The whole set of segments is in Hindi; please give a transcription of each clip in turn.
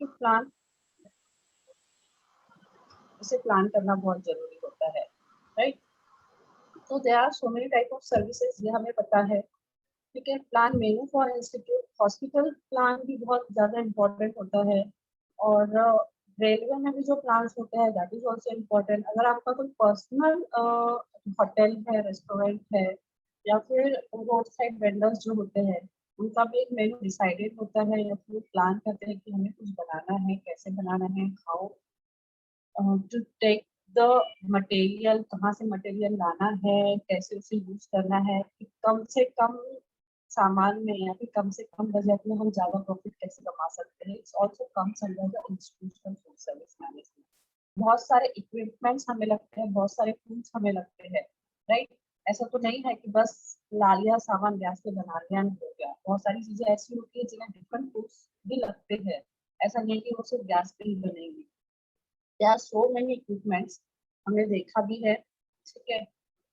टू प्लान, इसे प्लान करना बहुत जरूरी होता है, राइट। तो there are so many type of services, ये हमें पता है। ठीक है, plan menu for institute, hospital plan भी बहुत ज़्यादा इम्पोर्टेंट होता है। और रेलवे में भी जो प्लान्स होते हैं दैट इज ऑल्सो इम्पोर्टेंट। अगर आपका कोई पर्सनल होटल है, रेस्टोरेंट है, या फिर रोड साइड वेंडर्स जो होते हैं, उनका भी एक मेनू डिसाइडेड होता है, या फिर प्लान करते हैं कि हमें कुछ बनाना है, कैसे बनाना है, how to take the material, कहाँ से मटेरियल लाना है, कैसे उसे यूज करना है, कि कम से कम सामान में या फिर कम से कम बजट में हम ज्यादा प्रॉफिट कैसे कमा सकते हैं। It's also comes under the institutional food service management. बहुत सारे इक्विपमेंट्स हमें लगते हैं, बहुत सारे टूल्स हमें लगते हैं, राइट। ऐसा तो नहीं है कि बस ला लिया सामान गैस पे बना लिया नहीं हो गया। बहुत सारी चीजें ऐसी होती है जिन्हें डिफरेंट टूल्स भी लगते हैं। ऐसा नहीं है कि वो सिर्फ गैस पे ही बनेंगी। There are so many equipments, हमने देखा भी है। ठीक है,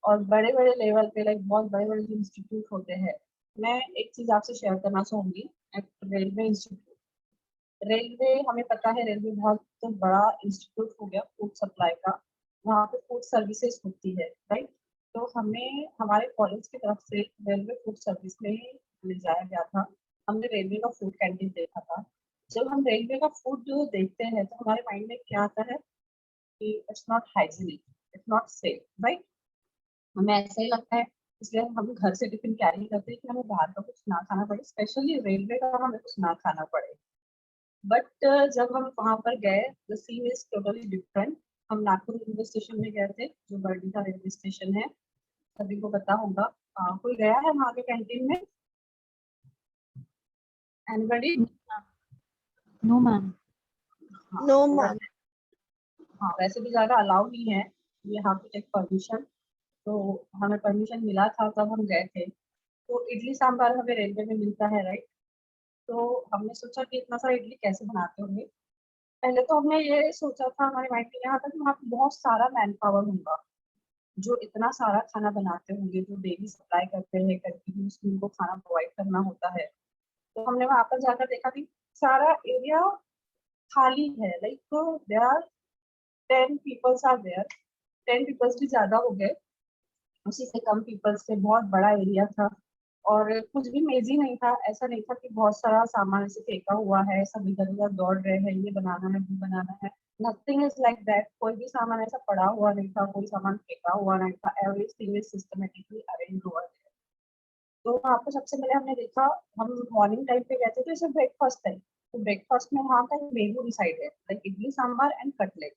और बड़े बड़े लेवल पे, लाइक बहुत बड़े बड़े जो इंस्टीट्यूट होते हैं। मैं एक चीज आपसे शेयर करना चाहूंगी। रेलवे इंस्टीट्यूट, रेलवे हमें पता है, रेलवे बहुत तो बड़ा इंस्टीट्यूट हो गया फूड सप्लाई का। वहाँ पे फूड सर्विसेज होती है, राइट। तो हमें हमारे कॉलेज की तरफ से रेलवे फूड सर्विस में ले जाया गया था। हमने रेलवे का फूड कैंटीन देखा था। जब हम रेलवे का फूड जो देखते हैं तो हमारे माइंड में क्या आता है कि it's not hygienic, it's not safe, right. हमें ऐसा ही लगता है। इसलिए हम घर से टिफिन कैरी करते हैं कि हमें बाहर का कुछ ना खाना पड़े, स्पेशली रेलवे का हमें कुछ ना खाना पड़े। बट जब हम वहां पर गए, the scene is totally different. हम नागपुर रेलवे स्टेशन में गए थे, जो बर्डी का रेलवे स्टेशन है, सभी को पता होगा। कोई गया है वहाँ के कैंटीन में? एनीबॉडी? No ma'am. हाँ नो तो मैम। वैसे, हाँ वैसे भी ज्यादा अलाउ नहीं है, ये यहाँ पे टेक परमिशन। तो हमें परमिशन मिला था तब हम गए थे। तो इडली सांभर हमें रेलवे में मिलता है, राइट। तो हमने सोचा कि इतना सारा इडली कैसे बनाते होंगे। पहले तो हमने ये सोचा था, हमारे माइंड में यहाँ था कि वहाँ पे बहुत सारा मैन पावर होगा जो इतना सारा खाना बनाते होंगे, जो डेली सप्लाई करते हैं, कंटिन्यूस उनको खाना प्रोवाइड करना होता है। तो हमने वहां पर जाकर देखा कि सारा एरिया खाली है, like there are 10 peoples are there. 10 peoples भी ज्यादा हो गए, उसी से कम पीपल्स से बहुत बड़ा एरिया था। और कुछ भी मेजी नहीं था, ऐसा नहीं था कि बहुत सारा सामान ऐसे फेंका हुआ है, सब इधर उधर दौड़ रहे हैं, ये बनाना है वो बनाना है। Nothing is like that. कोई भी सामान ऐसा पड़ा हुआ नहीं था, कोई सामान फेंका हुआ नहीं था। एवरीथिंग इज सिस्टमेटिकली अरेंज हुआ है। तो वहाँ पर सबसे पहले हमने देखा, हम मॉर्निंग टाइम पे गए थे तो इसे ब्रेकफास्ट है। तो ब्रेकफास्ट में वहाँ का मेनू डिसाइड है, like idli sambar and cutlet.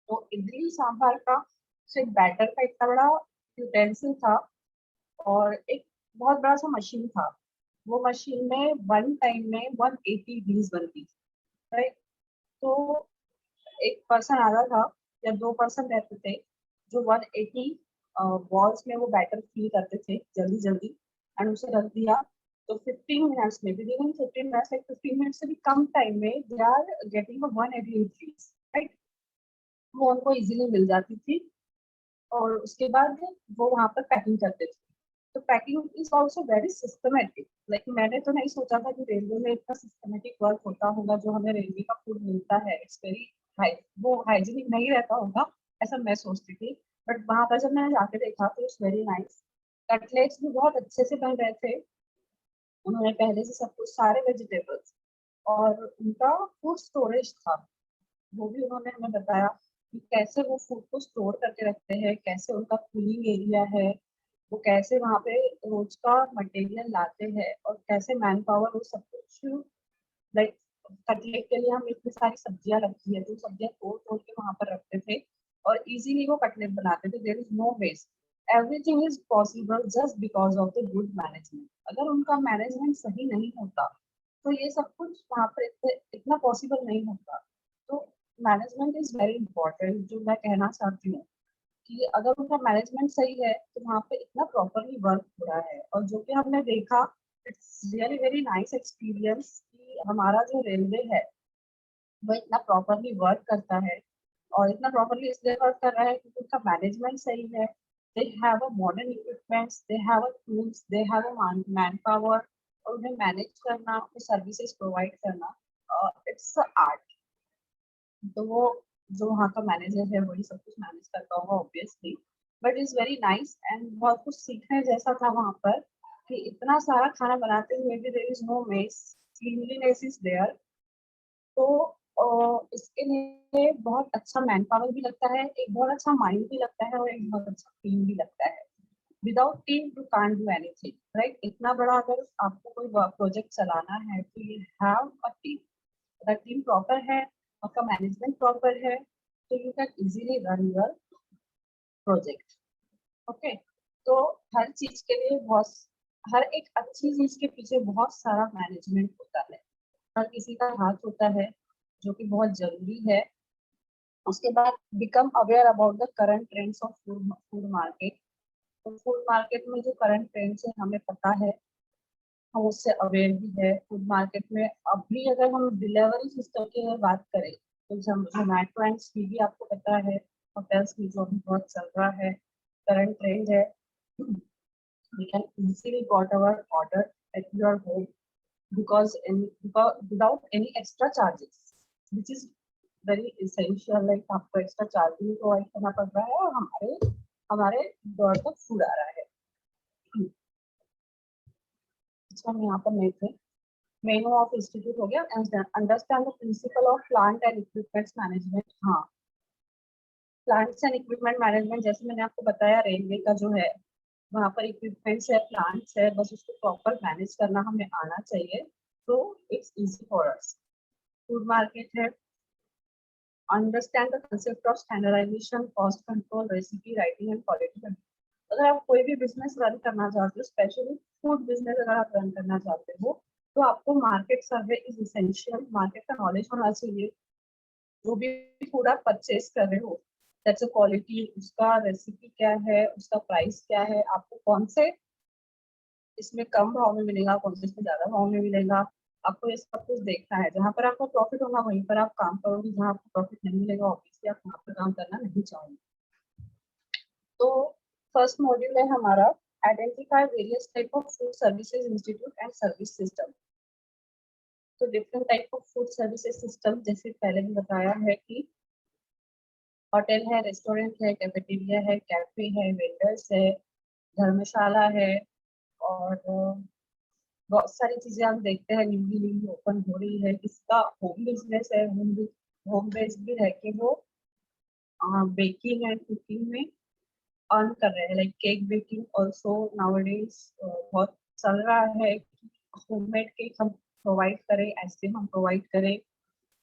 तो इडली सांभर का सिर्फ बैटर का इतना बड़ा यूटेंसिल था, और एक बहुत बड़ा सा मशीन था। वो मशीन में वन टाइम में 180 इडलीज बनती थी, राइट। तो एक पर्सन आता था या दो पर्सन रहते थे जो 180 बॉल्स में वो बैटर फिल करते थे जल्दी जल्दी, एंड उसे रख दिया। तो 15 मिनट्स में, within 15 minutes, like 15 minutes से भी कम टाइम में they are getting 180 idlis, right. वो उनको इजीली मिल जाती थी। और उसके बाद वो वहाँ पर पैकिंग करते थे। तो packing is also very systematic. Like मैंने तो नहीं सोचा था कि रेलवे में इतना सिस्टमेटिक वर्क होता होगा। जो हमें रेलवे का फूड मिलता है इट्स वेरी हाई, वो हाइजीनिक नहीं रहता होगा, ऐसा मैं सोचती थी। बट वहां पर जब मैंने जाके देखा तो इट्स वेरी नाइस। कटलेट्स भी बहुत अच्छे से बन रहे थे। उन्होंने पहले से सब कुछ, सारे वेजिटेबल्स, और उनका फूड स्टोरेज था, वो भी उन्होंने हमें बताया कि कैसे वो फूड को स्टोर करके रखते हैं, कैसे उनका कूलिंग एरिया है, वो कैसे वहाँ पे रोज का मटेरियल लाते हैं, और कैसे मैन पावर वो सब कुछ, लाइक कटलेट के लिए हम इतनी सारी सब्जियां लगती है तो सब्जियां तोड़ तोड़ के वहां पर रखते थे, और इजीली वो कटलेट बनाते थे। There is no waste, everything is possible just because of the good management. अगर उनका मैनेजमेंट सही नहीं होता तो ये सब कुछ वहां पर इतना पॉसिबल नहीं होता। तो मैनेजमेंट इज वेरी इंपॉर्टेंट, जो मैं कहना चाहती हूँ कि अगर उनका मैनेजमेंट सही है तो वहाँ पे इतना प्रॉपरली वर्क हो रहा है। और जो कि हमने देखा, it's really very nice experience कि हमारा जो रेलवे है वो इतना प्रॉपरली वर्क करता है। और इतना प्रॉपरली इसलिए वर्क कर रहा है क्योंकि उनका मैनेजमेंट सही है। They have a modern equipments, they have a tools, they have a man power, और उन्हें मैनेज करना, उन्हें सर्विसेज प्रोवाइड करना इट्स आर्ट। तो वो जो वहाँ का मैनेजर है वही सब कुछ मैनेज करता होगा obviously, but is very nice and बहुत कुछ सीखने जैसा था वहाँ पर कि इतना सारा खाना बनाते हुए भी there is no mess, cleanliness is there. तो इसके लिए बहुत अच्छा मैन पावर भी लगता है, एक बहुत अच्छा माइंड भी लगता है और एक बहुत अच्छा टीम भी लगता है। Without team you can't do anything, right? इतना बड़ा अगर आपको कोई प्रोजेक्ट चलाना है तो यू हैव अ टीम। अगर टीम प्रॉपर है, आपका मैनेजमेंट प्रॉपर है, तो you can easily run your project. Okay, तो हर चीज के लिए बहुत, हर एक अच्छी चीज के पीछे बहुत सारा मैनेजमेंट होता है, हर किसी का हाथ होता है, जो कि बहुत जरूरी है। उसके बाद become aware about the current trends of food market. तो फूड मार्केट में जो करंट ट्रेंड्स है हमें पता है, हम उससे अवेयर भी है। फूड मार्केट में अभी अगर हम डिलीवरी सिस्टम की अगर बात करें तो जोमेटो एंड स्विगी आपको पता है, होटल्स में जो अभी बहुत चल रहा है, करंट ट्रेंड है। We can easily got our order at your home because without any extra charges, which is very essential। like आपको एक्स्ट्रा चार्ज भी प्रोवाइड करना पड़ रहा है और हमारे हमारे डोर तक फूड आ रहा है। इसको हम यहाँ पर नहीं थे। मेनू ऑफ इंस्टीट्यूट हो गया। Understand the principle of plant and equipments management. हाँ, प्लांट्स एंड इक्विपमेंट मैनेजमेंट जैसे मैंने आपको बताया रेलवे का जो है, वहाँ पर इक्विपमेंट्स है, प्लांट्स है, बस उसको प्रॉपर मैनेज करना हमें आना चाहिए, तो it's easy for us. Food market है, understand the concept of standardization, cost control, recipe writing and quality control. अगर आप कोई भी बिजनेस रन करना चाहते हो, स्पेशली फूड बिजनेस अगर आप रन करना चाहते हो, तो आपको market survey is essential. Market का नॉलेज होना चाहिए। जो भी फूड आप परचेज कर रहे हो, दैट्स अ क्वालिटी, उसका रेसिपी क्या है, उसका प्राइस क्या है, आपको कौन से इसमें कम भाव में मिलेगा, कौन से इसमें ज्यादा भाव में मिलेगा, आपको ये सब कुछ देखना है। जहाँ पर आपको प्रॉफिट होगा वहीं पर आप काम करोगे, जहाँ आपको प्रॉफिट नहीं मिलेगा ऑब्वियसली आप वहाँ पर काम करना नहीं चाहोगे। तो फर्स्ट मॉड्यूल है हमारा identify various type of food services institute and service system. तो different type of food services system, जैसे पहले भी बताया है कि होटल है, रेस्टोरेंट है, कैफेटेरिया है, कैफे है, वेंडर्स है, धर्मशाला है, और बहुत सारी चीजें हम देखते हैं न्यूली न्यूली ओपन हो रही है। किसका होम बिजनेस है, होम बेस्ड भी है कि वो बेकिंग एंड कुकिंग में अर्न कर रहे हैं, like cake baking also nowadays बहुत चल रहा है। होममेड केक हम प्रोवाइड करें, आइसक्रीम हम प्रोवाइड करें,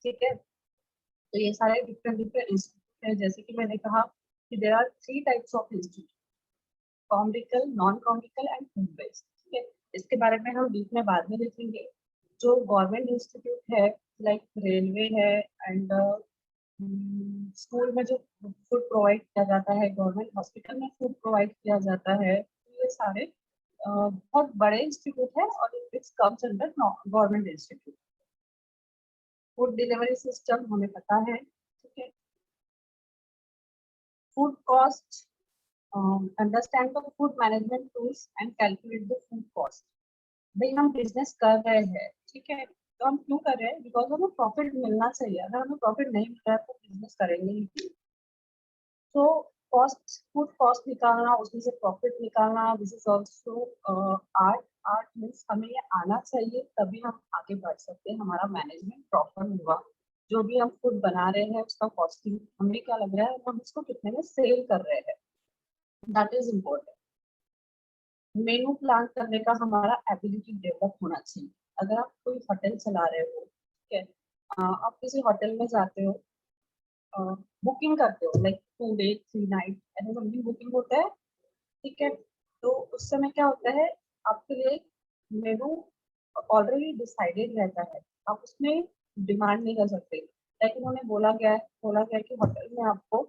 ठीक है। तो ये सारे डिफरेंट डिफरेंट इंस्टीट्यूट है। जैसे कि मैंने कहा कि there are 3 types of institute, commercial, non commercial and home based, ठीक है। इसके बारे में हम डीप में बाद में देखेंगे। जो गवर्नमेंट इंस्टीट्यूट है, लाइक रेलवे है एंड स्कूल में जो फूड प्रोवाइड किया जाता है, गवर्नमेंट हॉस्पिटल में फूड प्रोवाइड किया जाता है, तो ये सारे बहुत बड़े इंस्टीट्यूट है और it's comes under government institute. Food delivery system हमें पता है, ठीक है। Food cost, understand the food management tools and calculate the food cost. भाई हम बिजनेस कर रहे हैं, ठीक है, तो हम क्यों कर रहे हैं? बिकॉज हमें प्रॉफिट मिलना चाहिए। अगर हमें प्रॉफिट नहीं मिल रहा है तो बिजनेस करेंगे ही क्यों? तो कॉस्ट, फूड कॉस्ट निकालना, उसमें से प्रॉफिट निकालना, this is also art. Art means हमें ये आना चाहिए, तभी हम आगे बढ़ सकते हैं, हमारा मैनेजमेंट प्रॉपर होगा। जो भी हम फूड बना रहे हैं उसका कॉस्टिंग हमें क्या लग रहा है, हम उसको कितने में सेल कर रहे हैं, that is important. Menu plan करने का हमारा एबिलिटी डेवलप होना चाहिए। अगर आप कोई होटल चला रहे हो, ठीक है, आप किसी होटल में जाते हो, बुकिंग करते हो, लाइक 2 डे 3 नाइट ऐसे समथिंग बुकिंग होता है, ठीक है। तो उस समय क्या होता है, आपके लिए मेनू ऑलरेडी डिसाइडेड रहता है, आप उसमें डिमांड नहीं कर सकते। लाइक उन्होंने बोला गया कि होटल में आपको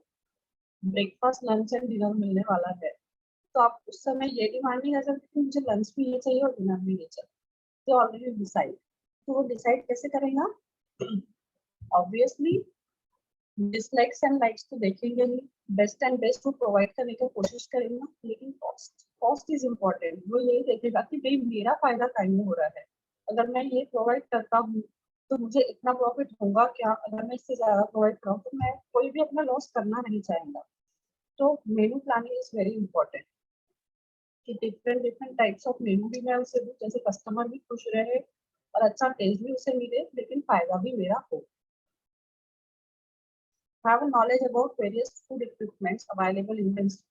ब्रेकफास्ट लंच एंड डिनर मिलने वाला है, तो आप उस समय ये डिमांड नहीं कर सकते कि मुझे लंच भी ये चाहिए और डिनर भी ये चाहिए। तो ऑलरेडी डिसाइड, तो वो डिसाइड कैसे करेगा? ऑब्वियसली डिसलाइक्स एंड लाइक्स तो देखेंगे ही, बेस्ट एंड बेस्ट वो प्रोवाइड करने की कोशिश करेंगे, लेकिन कॉस्ट, कॉस्ट इज इम्पोर्टेंट। वो यही देखेगा कि भाई मेरा फायदा कहीं हो रहा है। अगर मैं ये प्रोवाइड करता हूँ तो मुझे इतना प्रॉफिट होगा क्या अगर मैं इससे ज़्यादा प्रोवाइड करूँ, तो मैं कोई भी अपना लॉस करना नहीं चाहेगा। तो menu planning is very important कि different different types of menu भी मैं उसे दूँ, जैसे कस्टमर भी खुश रहे और अच्छा टेस्ट भी उसे मिले, लेकिन फ़ायदा भी मेरा हो। Have a knowledge about various food equipments available in the industry.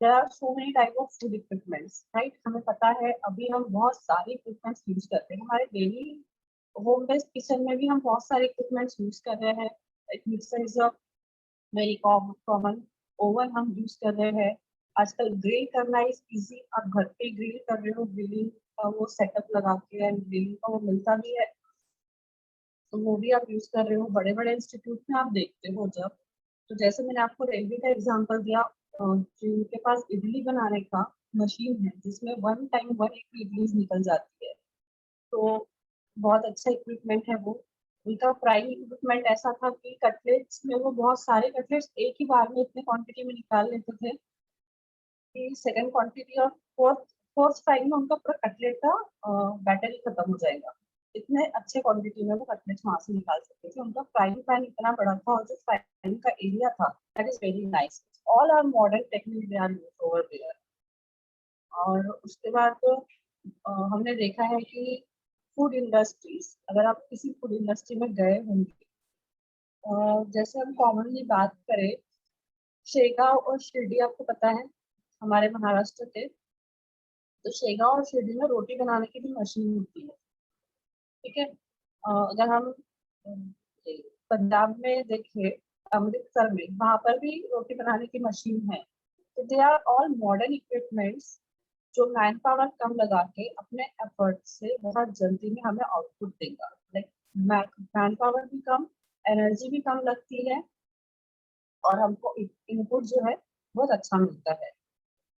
There are so many type of food equipments, right? हमें पता है अभी हम बहुत सारे इक्विपमेंट्स यूज करते हैं हमारे डेली होम बेस्ड किचन में भी हम बहुत सारे इक्विपमेंट्स यूज कर रहे हैं। एक mixer is a very common oven हम यूज कर रहे हैं। आजकल ग्रिल करना इज इजी, आप घर पे ग्रिल कर रहे हो, ग्रिलिंग का वो सेटअप लगा के एंड ग्रिलिंग का वो मिलता भी है, तो वो भी आप यूज कर रहे हो। बड़े बड़े इंस्टीट्यूट में आप देखते हो जब, तो जैसे मैंने आपको रेलवे का एग्जांपल दिया, जिनके पास इडली बनाने का मशीन है जिसमें वन टाइम वन एक इडली निकल जाती है, तो बहुत अच्छा इक्विपमेंट है वो। उनका फ्राइंग इक्विपमेंट ऐसा था कि कटलेट्स में वो बहुत सारे कटलेट्स एक ही बार में इतने क्वांटिटी में निकाल लेते थे कि सेकंड क्वांटिटी और फोर्थ फोर्थ फ्राइंग में उनका पूरा कटलेट का बैटर ही खत्म हो जाएगा। इतने अच्छे क्वांटिटी में वो कटलेट्स वहां से निकाल सकते थे। उनका फ्राइंग पैन इतना बड़ा था और जो फ्राइंग का एरिया था that is very nice. All are modern technique they are used over there. और उसके बाद हमने देखा है कि फूड इंडस्ट्रीज, अगर आप किसी फूड इंडस्ट्री में गए होंगे, जैसे हम कॉमनली बात करें, शेगांव और शिरडी आपको पता है हमारे महाराष्ट्र के, तो शेगांव और शिरडी में रोटी बनाने की भी मशीन होती है, ठीक है। अगर हम पंजाब में देखें, अमृतसर में, वहां पर भी रोटी बनाने की मशीन है। तो they are all modern equipments जो मैन पावर कम लगा के अपने एफर्ट से बहुत जल्दी में हमें आउटपुट देगा। लाइक मैन पावर भी कम, एनर्जी भी कम लगती है और हमको इनपुट जो है बहुत अच्छा मिलता है।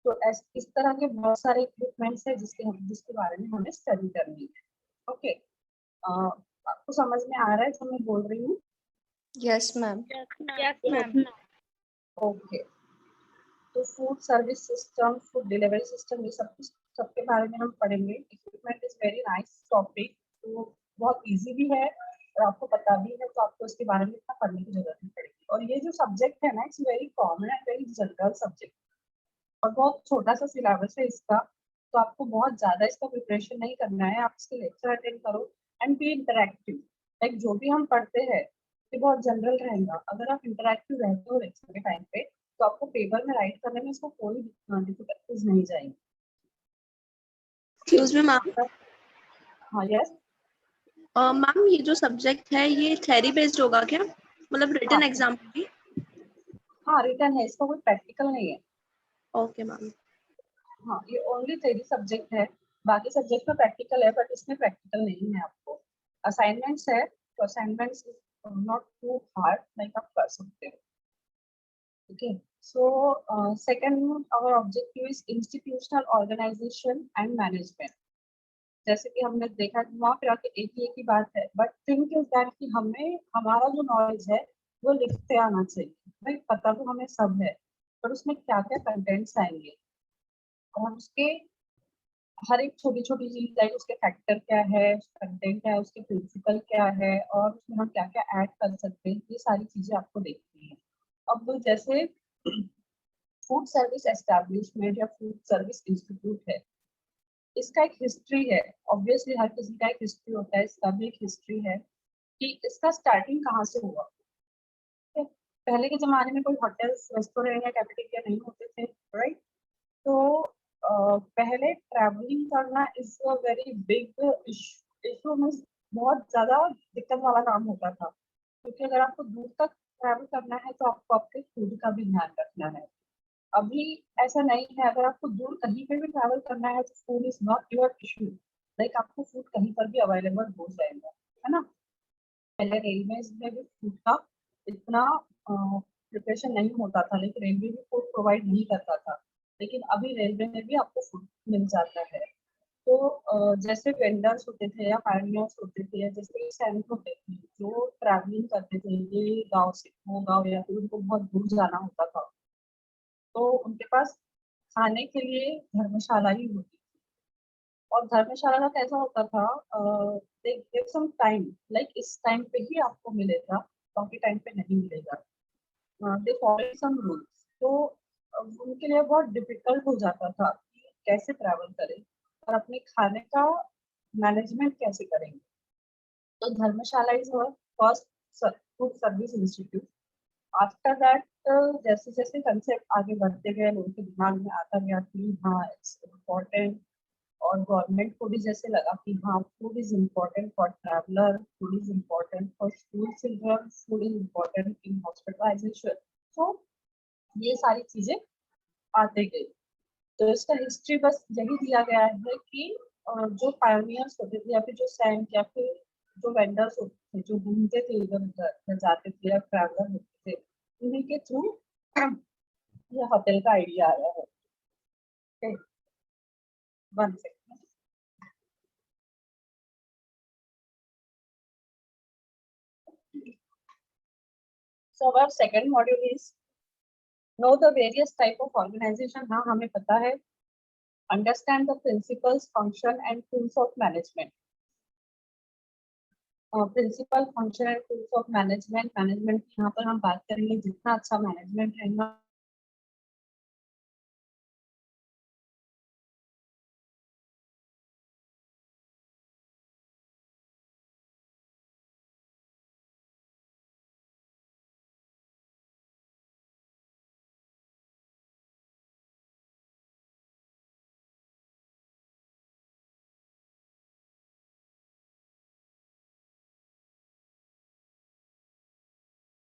तो इस तरह के बहुत सारे इक्विपमेंट्स है जिसके बारे में हमें स्टडी करनी है। ओके, आपको समझ में आ रहा है जो मैं बोल रही हूँ? Yes, ma'am. Yes, ma'am. Okay, तो food service system, food delivery system, ये सब कुछ सबके बारे में हम पढ़ेंगे। Equipment is very nice topic, तो बहुत इजी भी है और आपको पता भी है, तो आपको इसके बारे में इतना पढ़ने की जरूरत नहीं पड़ेगी। और ये जो सब्जेक्ट है ना, it's very common and very general subject और बहुत छोटा सा सिलेबस है इसका, तो आपको बहुत ज्यादा इसका प्रिपरेशन नहीं करना है। आप इसके लेक्चर अटेंड करो एंड बी इंटरेक्टिव। लाइक जो भी हम पढ़ते हैं ये बहुत जनरल रहेगा। अगर आप इंटरेक्टिव रहते हो लेक्चर के टाइम पे, तो आपको पेपर में राइट करने में इसको कोई डिफिकल्टीज नहीं जाएंगी। Excuse me, ma'am. हाँ, यस। मैम ये जो सब्जेक्ट है ये थ्योरी बेस्ड होगा क्या, मतलब रिटन हाँ, एग्जाम भी? हाँ रिटर्न है, इसका कोई प्रैक्टिकल नहीं है। Okay ma'am. हाँ, ये ओनली थ्योरी सब्जेक्ट है। बाकी सब्जेक्ट में प्रैक्टिकल है, बट इसमें प्रैक्टिकल नहीं है। आपको असाइनमेंट्स है, तो assignments not too hard, like आप कर सकते हो। Okay, so second, our objective is institutional organization and management. जैसे कि हमने देखा कि वहाँ पे आके एक ही बात है, बट थिंक इज दैट कि हमें हमारा जो नॉलेज है वो लिखते आना चाहिए। भाई पता तो हमें सब है, पर उसमें क्या क्या कंटेंट्स आएंगे और उसके हर एक छोटी छोटी चीज, लाइक उसके फैक्टर क्या है, कंटेंट क्या है, उसके प्रिंसिपल क्या है और उसमें हम क्या क्या ऐड कर सकते हैं, ये सारी चीजें आपको देखनी है। अब जैसे फूड सर्विस एस्टैब्लिशमेंट या फूड सर्विस इंस्टीट्यूट है, इसका एक हिस्ट्री है। ऑब्वियसली हर किसी का एक हिस्ट्री होता है, इसका भी एक हिस्ट्री है कि इसका स्टार्टिंग कहाँ से हुआ। ठीक है? पहले के जमाने में कोई होटल्स, रेस्टोरेंट या कैफेटेरिया नहीं होते थे, राइट? तो पहले ट्रैवलिंग करना is a very big issue, means बहुत ज्यादा दिक्कत वाला काम होता था, क्योंकि अगर आपको दूर तक ट्रैवल करना है तो आपको आपके फूड का भी ध्यान रखना है। अभी ऐसा नहीं है, अगर आपको दूर कहीं पे भी ट्रैवल करना है तो food is not your issue. Like आपको फूड कहीं पर भी अवेलेबल हो जाएगा, है ना। पहले रेलवे में भी फूड का इतना प्रिपरेशन नहीं होता था, लेकिन रेलवे भी फूड प्रोवाइड नहीं करता था, लेकिन अभी रेलवे में भी आपको फूड मिल जाता है। तो जैसे वेंडर्स होते थे या पायनियर्स होते थे या जैसे सैनिक होते थे जो ट्रैवलिंग करते थे, ये गाँव से वो गाँव या फिर उनको बहुत दूर जाना होता था, तो उनके पास खाने के लिए धर्मशाला ही होती थी। और धर्मशाला का कैसा होता था, they give some time, like इस टाइम पे ही आपको मिलेगा, बाकी टाइम पे नहीं मिलेगा. They follow some rules. तो उनके लिए बहुत डिफिकल्ट हो जाता था कि कैसे ट्रैवल करें और अपने खाने का मैनेजमेंट कैसे करेंगे. तो dharamshala is our first food service institute. After that जैसे जैसे कंसेप्ट आगे बढ़ते गए, लोगों के दिमाग में आता गया कि हाँ इट्स इम्पोर्टेंट, और गवर्नमेंट को भी जैसे लगा कि हाँ food is important for traveller, food is important for school children, food is important in hospitalization. तो ये सारी चीजें आते गई. तो इसका हिस्ट्री बस यही दिया गया है कि जो पायोनियर्स होते थे या फिर जो सैंक या फिर जो वेंडर्स होते थे जो घूमते थे इधर उधर जाते थे या ट्रैवलर होते थे, उन्हीं के थ्रू ये होटल का आइडिया आया है. Okay. One second. So our second module is know the various type of organization. हाँ हमें पता है. Understand the principles, function and tools of management. Principle, function and tools of management. Management की यहाँ पर हम बात करेंगे. जितना अच्छा मैनेजमेंट रहेगा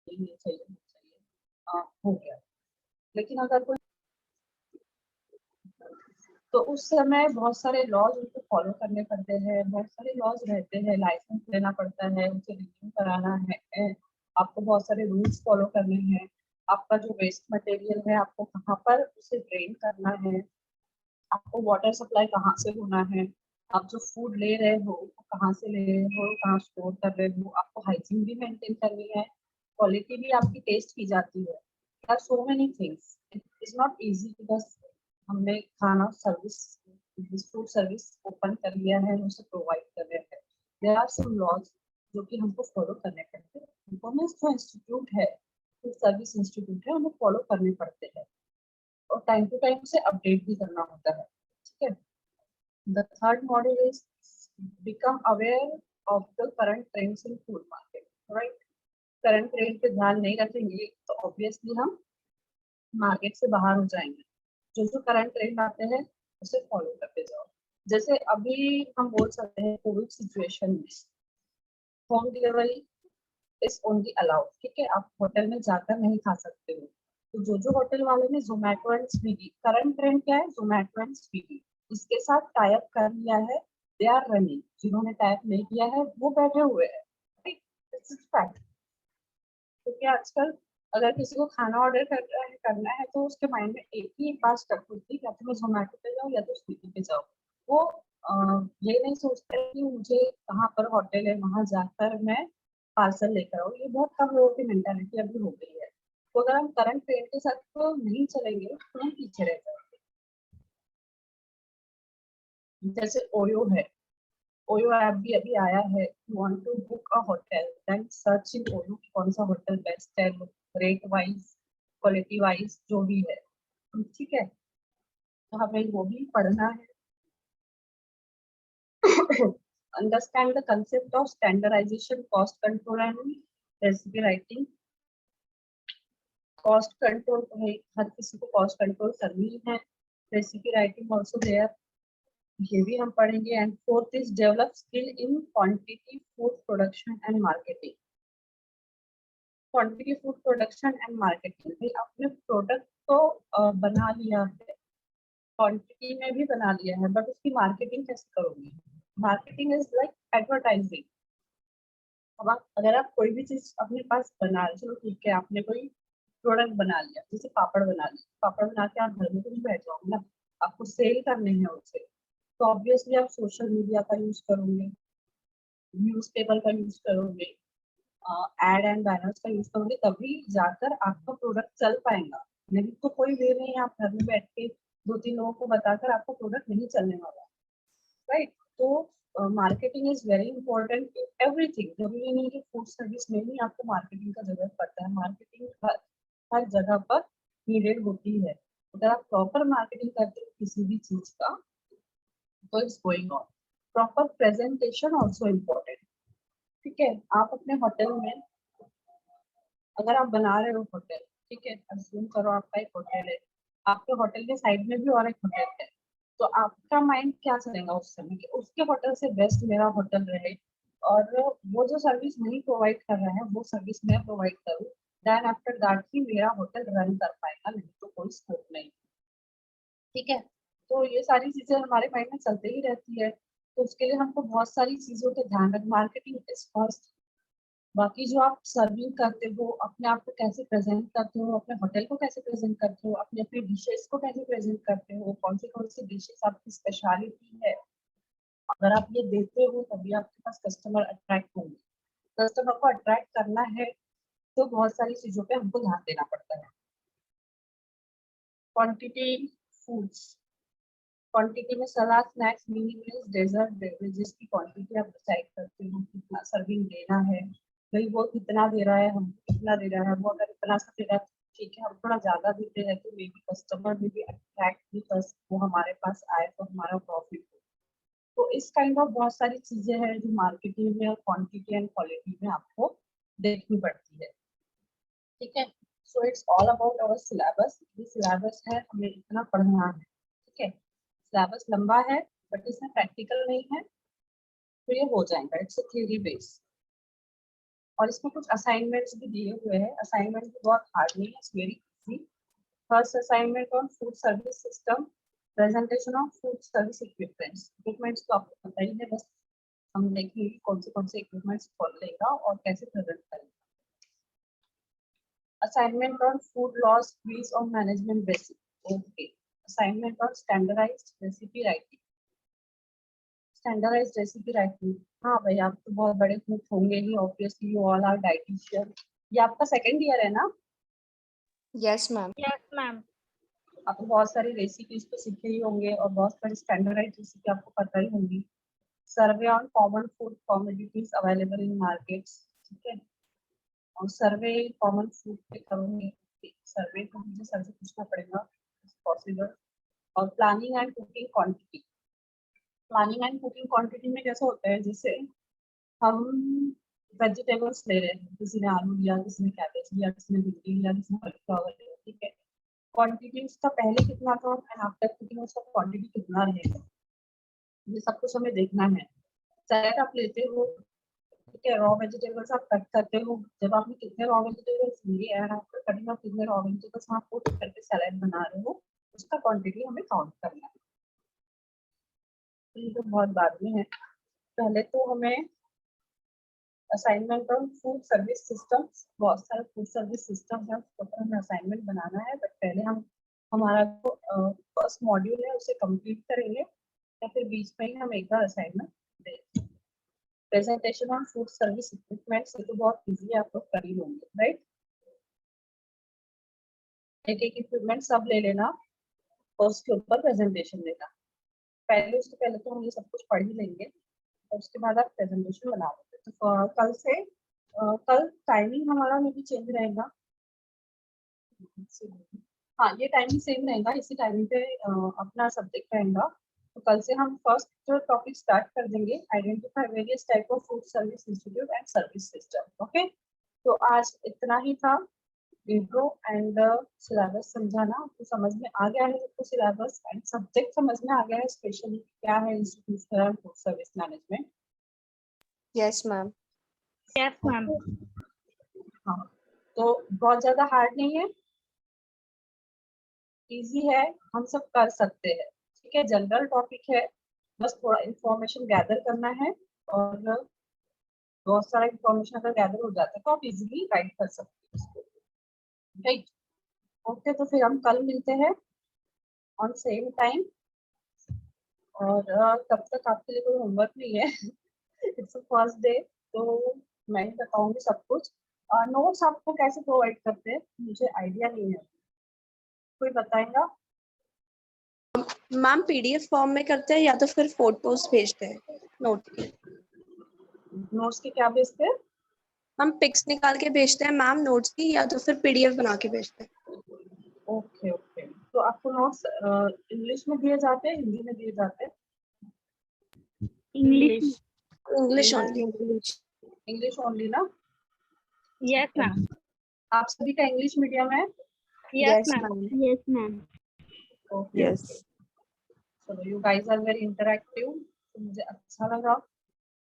नहीं चाहिए. हो गया. लेकिन अगर कोई, तो उस समय बहुत सारे लॉज उनको फॉलो करने पड़ते हैं. बहुत सारे लॉज रहते हैं, लाइसेंस लेना पड़ता है, उसे रिन्यू कराना है, आपको बहुत सारे रूल्स फॉलो करने हैं. आपका जो वेस्ट मटेरियल है आपको कहाँ पर उसे ड्रेन करना है, आपको वाटर सप्लाई कहाँ से होना है, आप जो फूड ले रहे हो वो कहाँ से ले रहे हो, कहाँ स्टोर कर रहे हो, आपको हाइजीन भी मेंटेन करनी है, क्वालिटी भी आपकी टेस्ट की जाती है. There are so many things. It is not easy कि बस हमने खाना सर्विस फूड सर्विस ओपन कर लिया है, उसे प्रोवाइड कर रहे हैं. देयर आर सम लॉज जो कि हमको फॉलो करने पड़ते हैं. इन्फॉर्मेशन जो इंस्टीट्यूट है, फूड सर्विस इंस्टीट्यूट है, हमें फॉलो करने पड़ते हैं और टाइम टू टाइम से अपडेट भी करना होता है. ठीक है. The third module is become aware of the current trends in food market. Right? Current trend पे ध्यान नहीं रखेंगे तो ऑब्वियसली हम मार्केट से बाहर हो जाएंगे. जो जो करंट ट्रेंड आते हैं उसे फॉलो करते जाओ. जैसे अभी हम बोल सकते हैं कोविड सिचुएशन में home delivery is only allowed. ठीक है, आप होटल में जाकर नहीं खा सकते हो. तो जो जो होटल वाले ने Zomato and Swiggy, current trend क्या है, जोमेटो एंड स्विगी इसके साथ टाई अप कर लिया है. They are running. जिन्होंने टाई अप नहीं किया है वो बैठे हुए हैं. फैक्ट. क्योंकि आजकल अगर किसी को खाना ऑर्डर करना है तो उसके माइंड में एक ही बात स्टक होती है, या तो मैं जोमेटो पे जाऊँ या तो स्विगी पे जाऊँ. वो ये नहीं सोचते कि मुझे कहाँ पर होटल है वहां जाकर मैं पार्सल लेकर आऊँ. ये बहुत कम लोगों की मेंटालिटी अभी हो गई है. तो अगर हम करंट ट्रेंड के साथ तो नहीं चलेंगे तो हम पीछे रह जाएंगे. जैसे ओयो है, ओयो ऐप भी अभी आया है. You want to book a hotel, then search in OYO कौन सा होटल बेस्ट है, रेट वाइज, क्वालिटी वाइज जो भी है. ठीक है, तो हमें वो भी पढ़ना है. Understand the concept of standardization, cost control and recipe writing. Cost control है, हर किसी को कॉस्ट कंट्रोल करनी है. रेसिपी राइटिंग ऑल्सो देयर, ये भी हम पढ़ेंगे. And fourth is develop skill in quantity food production and marketing. Quantity food production and marketing भी आपने प्रोडक्ट तो बना लिया है, क्वांटिटी में भी बना लिया है, बट उसकी मार्केटिंग कैसे करोगे. Marketing is like advertising. अब अगर आप कोई भी चीज अपने पास बना रहे, चलो ठीक है आपने कोई प्रोडक्ट बना लिया, जैसे पापड़ बना लिया, पापड़ बना के आप घर में तो नहीं बैठ जाओगे ना, आपको सेल करने हैं उसे. तो ऑब्वियसली आप सोशल मीडिया का यूज करोगे, न्यूज़पेपर का यूज करोगे, एड एंड बैनर्स का यूज करोगे, तभी जाकर आपका प्रोडक्ट चल पाएगा. नहीं तो कोई वे नहीं है, आप घर में बैठ के दो तीन लोगों को बताकर आपका प्रोडक्ट नहीं चलने वाला. राइट. तो marketing is very important in everything. जरूरी नहीं कि फूड सर्विस में ही आपको मार्केटिंग का जरूरत पड़ता है, मार्केटिंग हर जगह पर नीडेड होती है। अगर आप प्रॉपर मार्केटिंग करते हो किसी भी चीज का तो it's going on. Proper presentation also important. ठीक है, आप अपने होटल में अगर आप बना रहे हो होटल, ठीक है, अज्यूम करो आपका एक होटल है, आपके होटल के साइड में भी और एक होटल है, तो आपका माइंड क्या चलेगा उस समय कि उसके होटल से बेस्ट मेरा होटल रहे, और वो जो सर्विस नहीं प्रोवाइड कर रहा है वो सर्विस मैं प्रोवाइड करूँ, देन आफ्टर दैट ही मेरा होटल रन कर पाएगा, नहीं तो कोई स्कोप नहीं। ठीक है, तो ये सारी चीजें हमारे माइंड में चलते ही रहती है, तो उसके लिए हमको बहुत सारी चीजों का ध्यान रख, मार्केटिंग इज फर्स्ट। बाकी जो आप सर्विंग करते हो, अपने आप को कैसे प्रेजेंट करते हो, अपने होटल को कैसे प्रेजेंट करते हो, अपने अपने डिशेस को कैसे प्रेजेंट करते हो, कौन सी डिशेस आपकी स्पेशलिटी है, अगर आप ये देते हो तभी आपके पास कस्टमर अट्रैक्ट होंगे। कस्टमर को अट्रैक्ट करना है तो बहुत सारी चीजों पे हमको ध्यान देना पड़ता है। क्वांटिटी, फूड्स, क्वांटिटी में salad, snacks, mini meals, dessert, beverages की क्वांटिटी आप डिसाइड करते हो, कितना सर्विंग देना है, भाई वो कितना दे रहा है, हम कितना दे रहा है, वो अगर इतना सा दे रहा है ठीक है, हम थोड़ा ज्यादा देते हैं तो मे बी कस्टमर में भी अट्रैक्ट भी कर, वो हमारे पास आए तो हमारा प्रॉफिट हो। तो इस काइंड ऑफ बहुत सारी चीजें हैं जो मार्केटिंग में और क्वांटिटी एंड क्वालिटी में आपको देखनी पड़ती है। ठीक है, so it's all about our syllabus. ये सिलेबस है, हमें इतना पढ़ना है। ठीक है, सिलेबस लंबा है बट इसमें प्रैक्टिकल नहीं है, तो ये हो जाएगा, इट्स अ थ्योरी बेस। और इसमें कुछ असाइनमेंट्स भी दिए हुए हैं, असाइनमेंट भी बहुत हार्ड नहीं है, it's very easy. First assignment on food service system, presentation of food service equipments. Equipments तो आपको पता ही है, बस हम देखेंगे कौन से इक्विपमेंट्स खोल लेगा और कैसे प्रेजेंट करेगा। Assignment on food loss, quiz और management basic. Okay, assignment on standardized recipe writing. Standardized recipe writing, हाँ भाई आप तो बहुत बड़े कुक होंगे ही, obviously you all are dietitian. ये आपका सेकंड ईयर है ना? Yes ma'am. Yes ma'am. आप तो बहुत सारी रेसिपीज तो सीखे ही होंगे और बहुत सारी स्टैंडर्डाइज्ड रेसिपी आपको पता ही होंगी। सर्वे on common food commodities available in markets. ठीक है, और सर्वे कॉमन फूड पे करूँगी, सर्वे को मुझे सर से पूछना पड़ेगा पॉसिबल। और planning and cooking quantity. Planning and cooking quantity में कैसा होता है, जैसे हम वेजिटेबल्स ले रहे हैं, किसी ने आलू लिया, किसी ने कैबेज लिया, किसी ने भिंडी लिया, किसी ने कॉलीफ्लावर लिया, ठीक है, क्वांटिटी उसका पहले कितना था एंड आफ्टर कुकिंग उसका क्वांटिटी कितना रहेगा, ये सब कुछ हमें देखना है। सैलेड आप लेते हो, ठीक है, रॉ वेजिटेबल्स आप कट करते हो, जब आपने कितने रॉ वेजिटेबल्स लिए एंड आफ्टर कटिंग ऑफ कितने रॉ वेजिटेबल्स आप पुट करके सैलेड बना रहे हो, उसका क्वांटिटी हमें काउंट करना है। तो ये तो बहुत बाद में है, पहले तो हमें assignment on food service systems, बहुत सारे फूड सर्विस सिस्टम है, उसके ऊपर हमें असाइनमेंट बनाना है, बट पहले हम हमारा जो फर्स्ट मॉड्यूल है उसे कंप्लीट करेंगे, या फिर बीच में ही हम एक बार असाइनमेंट देंगे। Presentation on food service equipments, ये तो बहुत इजी है, आप लोग कर ही होंगे, राइट। एक एक इक्विपमेंट सब ले लेना और उसके ऊपर प्रेजेंटेशन देना। पहले उसके पहले तो हम ये सब कुछ पढ़ ही लेंगे और उसके बाद आप प्रेजेंटेशन बना लेंगे। तो कल से कल टाइमिंग हमारा में भी चेंज रहेगा। हाँ, ये टाइमिंग सेम रहेगा, इसी टाइमिंग पे अपना सब्जेक्ट रहेगा। तो कल से हम फर्स्ट जो टॉपिक स्टार्ट कर देंगे, identify various type of food service institute and service system. Okay, तो आज इतना ही था, इंट्रो एंड सिलेबस समझाना। तो समझ में आ गया है सबको सिलेबस एंड सब्जेक्ट समझ में आ गया है, स्पेशली क्या है institutional food service management. Yes ma'am. Yes ma'am. हाँ, तो बहुत ज्यादा हार्ड नहीं है, इजी है, हम सब कर सकते हैं। ठीक है, जनरल टॉपिक है, बस थोड़ा इंफॉर्मेशन गैदर करना है और बहुत सारा इंफॉर्मेशन अगर गैदर हो जाता है तो आप इजीली राइट कर सकते हैं इसको, राइट। ओके, तो फिर हम कल मिलते हैं ऑन सेम टाइम, और तब तक आपके लिए कोई होमवर्क नहीं है इट्स फर्स्ट डे, तो मैं ही बताऊंगी सब कुछ। नोट्स आपको कैसे प्रोवाइड करते हैं मुझे आइडिया नहीं है, कोई बताएगा? मैम पीडीएफ फॉर्म में करते हैं या तो फिर फोटोज भेजते हैं नोट की? नोट्स की क्या भेजते हैं? हम पिक्स निकाल के भेजते हैं मैम नोट्स की, या तो फिर पीडीएफ बना के भेजते हैं। ओके ओके, तो आपको नोट्स इंग्लिश में दिए जाते हैं, हिंदी में दिए जाते हैं? English. इंग्लिश हाँ, ओनली। इंग्लिश ओनली ना? Yes, ma'am. आप सभी का इंग्लिश मीडियम है? Yes, ma'am. Yes, ma'am. Okay Yes. चलो, you guys are very interactive, तो मुझे अच्छा लगा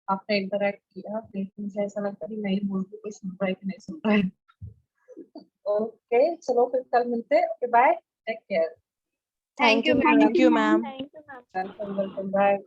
आपने इंटरैक्ट किया, लेकिन मुझे ऐसा लगता है कि नहीं बोल के कोई सुन रहा है कि नहीं सुन रहा है। ओके चलो फिर कल मिलते हैं। Okay bye, take care. Thank you, Thank ma'am. you, ma'am. Thank you, ma'am. Welcome welcome, bye.